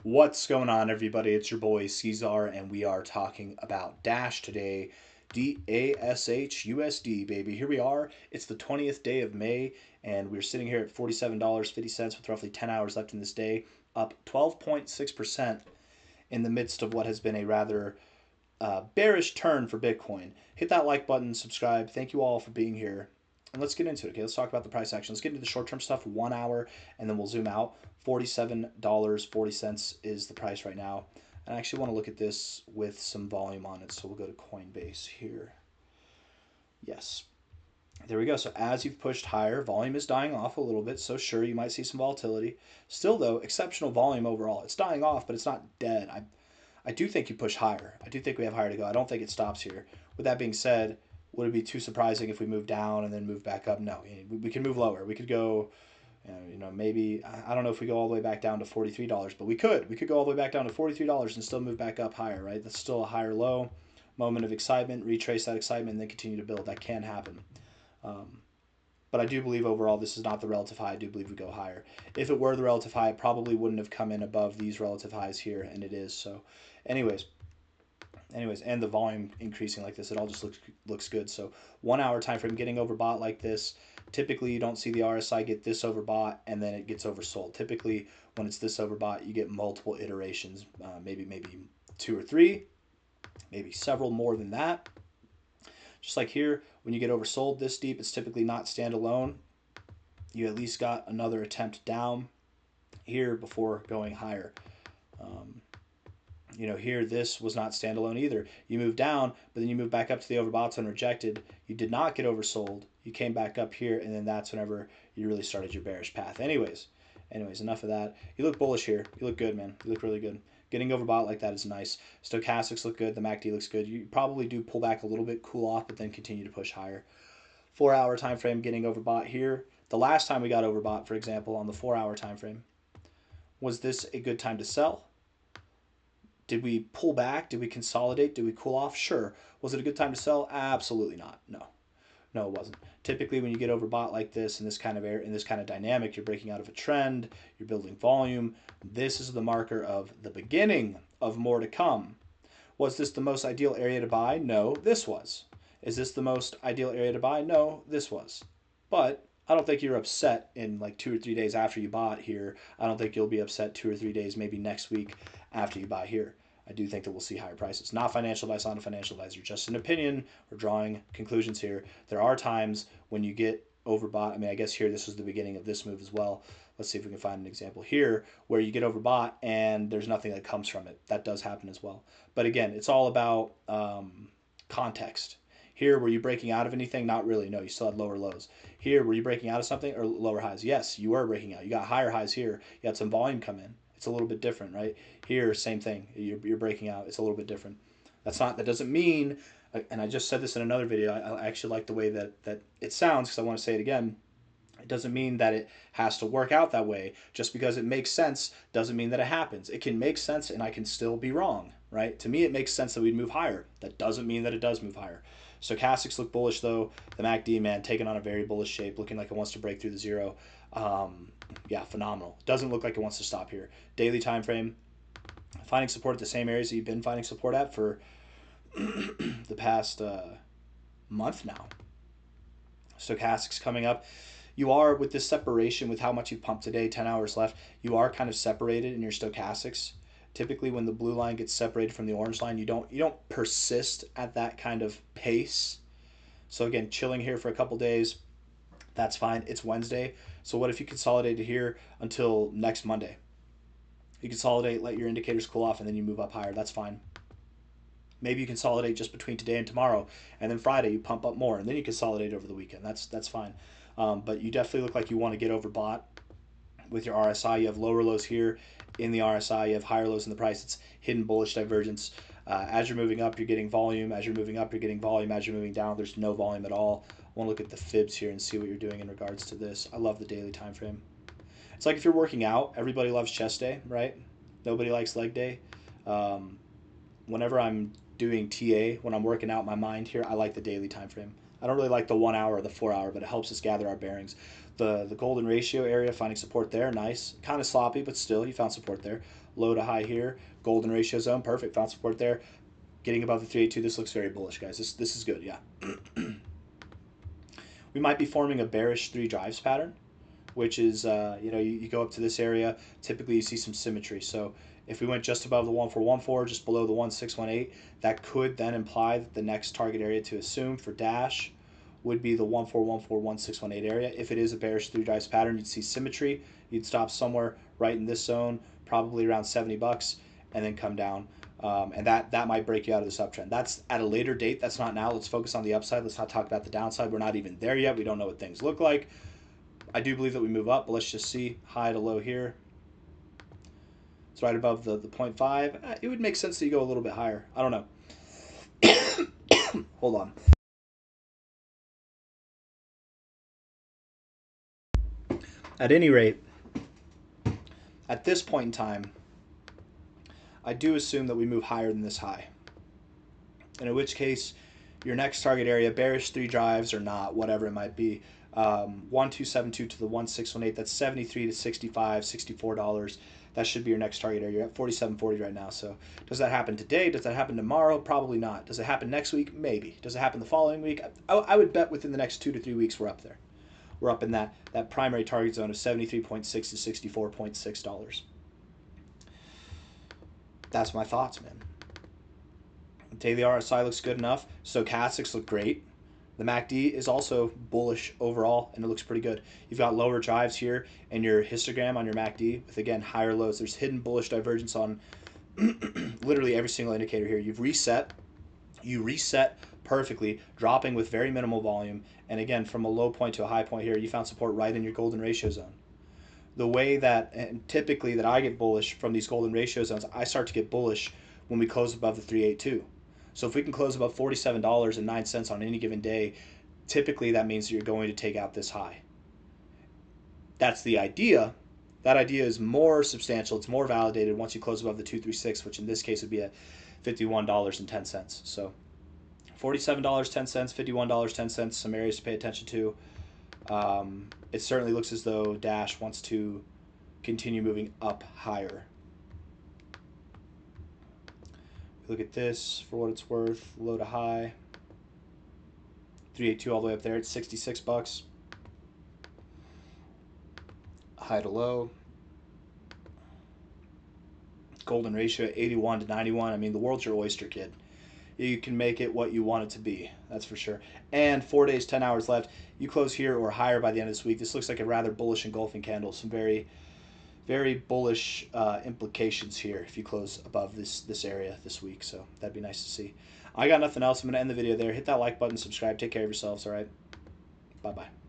What's going on, everybody? It's your boy C-Zar, and we are talking about Dash today. DASH USD, baby. Here we are. It's the 20th day of May, and we're sitting here at $47.50 with roughly 10 hours left in this day, up 12.6% in the midst of what has been a rather bearish turn for Bitcoin. Hit that like button, subscribe. Thank you all for being here. And let's get into it. Okay, let's talk about the price action. Let's get into the short term stuff, 1 hour, and then we'll zoom out. $47.40 is the price right now. And I actually want to look at this with some volume on it. So we'll go to Coinbase here. Yes. There we go. So as you've pushed higher, volume is dying off a little bit. So sure, you might see some volatility. Still, though, exceptional volume overall. It's dying off, but it's not dead. I do think you push higher. I do think we have higher to go. I don't think it stops here. With that being said, would it be too surprising if we move down and then move back up? No. We can move lower. We could go, maybe, I don't know if we go all the way back down to $43, but we could. We could go all the way back down to $43 and still move back up higher, right? That's still a higher low. Moment of excitement, retrace that excitement, and then continue to build. That can happen. But I do believe overall this is not the relative high. I do believe we go higher. If it were the relative high, it probably wouldn't have come in above these relative highs here, and it is. So anyways, and the volume increasing like this, it all just looks good. So 1 hour time frame getting overbought like this. Typically, you don't see the RSI get this overbought and then it gets oversold. Typically, when it's this overbought, you get multiple iterations, maybe 2 or 3, maybe several more than that. Just like here, when you get oversold this deep, it's typically not standalone. You at least got another attempt down here before going higher. Here this was not standalone either. You moved down, but then you moved back up to the overbought zone, rejected. You did not get oversold. You came back up here, and then that's whenever you really started your bearish path. Anyways, enough of that. You look bullish here. You look good, man. You look really good. Getting overbought like that is nice. Stochastics look good. The MACD looks good. You probably do pull back a little bit, cool off, but then continue to push higher. 4 hour time frame getting overbought here. The last time we got overbought, for example, on the 4 hour time frame, was this a good time to sell? Did we pull back? Did we consolidate? Did we cool off? Sure. Was it a good time to sell? Absolutely not. No, it wasn't. Typically, when you get overbought like this in this kind of dynamic, you're breaking out of a trend, you're building volume. This is the marker of the beginning of more to come. Was this the most ideal area to buy? No, this was. Is this the most ideal area to buy? No, this was. But I don't think you're upset in like 2 or 3 days after you bought here. I don't think you'll be upset 2 or 3 days, maybe next week after you buy here. I do think that we'll see higher prices. Not financial advice, not a financial advisor, just an opinion. We're drawing conclusions here. There are times when you get overbought. I mean, I guess here this was the beginning of this move as well. Let's see if we can find an example here where you get overbought and there's nothing that comes from it. That does happen as well. But again, it's all about context. Here, were you breaking out of anything? Not really. No, you still had lower lows. Here, were you breaking out of something or lower highs? Yes, you were breaking out. You got higher highs here. You had some volume come in. It's a little bit different, right? Here, same thing. You're breaking out. It's a little bit different. That doesn't mean, and I just said this in another video, I actually like the way that it sounds because I want to say it again. It doesn't mean that it has to work out that way. Just because it makes sense doesn't mean that it happens. It can make sense and I can still be wrong, right? To me, it makes sense that we'd move higher. That doesn't mean that it does move higher. Stochastics look bullish though. The MACD, man, taking on a very bullish shape, looking like it wants to break through the zero. Yeah, phenomenal. Doesn't look like it wants to stop here. Daily time frame, finding support at the same areas that you've been finding support at for the past month now. Stochastics coming up. You are, with this separation, with how much you've pumped today, 10 hours left, you are kind of separated in your stochastics. Typically, when the blue line gets separated from the orange line, you don't persist at that kind of pace. So again, chilling here for a couple days, that's fine. It's Wednesday. So what if you consolidated here until next Monday? You consolidate, let your indicators cool off, and then you move up higher. That's fine. Maybe you consolidate just between today and tomorrow, and then Friday you pump up more, and then you consolidate over the weekend. That's fine. But you definitely look like you want to get overbought with your RSI. You have lower lows here in the RSI. You have higher lows in the price. It's hidden bullish divergence. As you're moving up, you're getting volume. As you're moving up, you're getting volume. As you're moving down, there's no volume at all. I want to look at the fibs here and see what you're doing in regards to this. I love the daily time frame. It's like if you're working out, everybody loves chest day, right? Nobody likes leg day. Whenever I'm doing TA, when I'm working out my mind here, I like the daily time frame. I don't really like the 1 hour or the 4 hour, but it helps us gather our bearings. The golden ratio area, finding support there, nice. Kind of sloppy, but still, you found support there. low to high here, golden ratio zone, perfect, found support there. Getting above the 382, this looks very bullish, guys. This is good, yeah. We might be forming a bearish 3 drives pattern, which is, you go up to this area, typically you see some symmetry. So if we went just above the 1414, just below the 1618, that could then imply that the next target area to assume for Dash would be the 1414-1618 area. If it is a bearish 3 drives pattern, you'd see symmetry. You'd stop somewhere right in this zone, probably around $70, and then come down. And that might break you out of this uptrend. That's at a later date. That's not now. Let's focus on the upside. Let's not talk about the downside. We're not even there yet. We don't know what things look like. I do believe that we move up, but let's just see. High to low here. It's right above the 0.5. It would make sense that you go a little bit higher. I don't know. Hold on. At any rate, at this point in time, I do assume that we move higher than this high. And in which case, your next target area, bearish 3 drives or not, whatever it might be, 1272 to the 1618, that's 73 to 65, $64. That should be your next target area. You're at 47.40 right now. So does that happen today? Does that happen tomorrow? Probably not. Does it happen next week? Maybe. Does it happen the following week? I would bet within the next 2 to 3 weeks we're up there. We're up in that primary target zone of 73.6 to $64.6. That's my thoughts, man. Daily RSI looks good enough. Stochastics look great. The MACD is also bullish overall, and it looks pretty good. You've got lower drives here and your histogram on your MACD with, again, higher lows. There's hidden bullish divergence on literally every single indicator here. You reset perfectly, dropping with very minimal volume. And again, from a low point to a high point here, you found support right in your golden ratio zone. The way that, and typically that I get bullish from these golden ratio zones, I start to get bullish when we close above the 382. So if we can close above $47.09 on any given day, typically that means you're going to take out this high. That's the idea. That idea is more substantial. It's more validated once you close above the 236, which in this case would be at $51.10. So $47.10, $51.10, some areas to pay attention to. It certainly looks as though Dash wants to continue moving up higher. Look at this for what it's worth, low to high. 382 all the way up there at $66. High to low. Golden ratio at 81 to 91. I mean, the world's your oyster, kid. You can make it what you want it to be, that's for sure. And 4 days, 10 hours left. You close here or higher by the end of this week. This looks like a rather bullish engulfing candle. Some very, very bullish implications here if you close above this area this week. So that'd be nice to see. I got nothing else. I'm going to end the video there. Hit that like button, subscribe. Take care of yourselves, all right? Bye-bye.